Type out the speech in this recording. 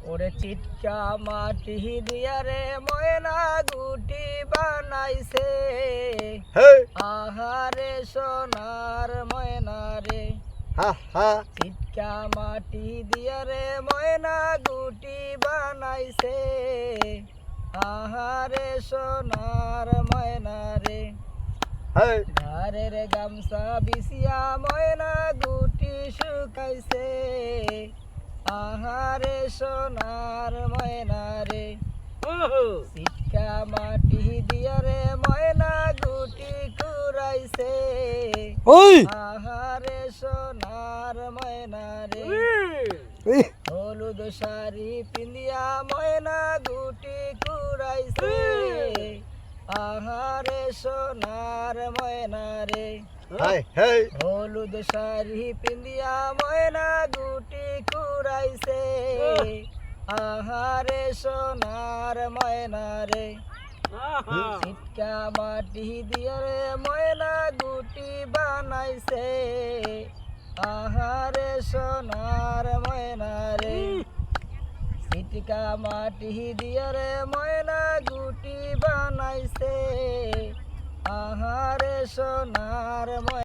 ওরে চিটকা মাটি দিয়া রে ময়না গুটি বানাইছে আহারে সোনার ময়না রে চিটকা মাটি দিয়া রে ময়না গুটি বানাইছে আহারে সোনার ময়না রে ঘরের গামছা বিছিয়া ময়না গুটি শুকাইছে আহারে সোনার ময়না রে চিটকা মাটি দিয়া রে ময়না গুটি কুড়াইছে আহারে সোনার ময়না রে হলুদ শাড়ি পিন্দিয়া ময়না গুটি কুড়াইছে আহারে সোনার ময়না রে হলুদ শাড়ি পিন্দিয়া ময়না গুটি কুড়াইছে আহারে সোনার ময়না রে চিটকা মাটি দিয়া রে ময়না গুটি বানাইছে আহারে সোনার ময়না রে চিটকা মাটি দিয়া রে ময়না গুটি বানাইছে আহারে সোনার ময়না।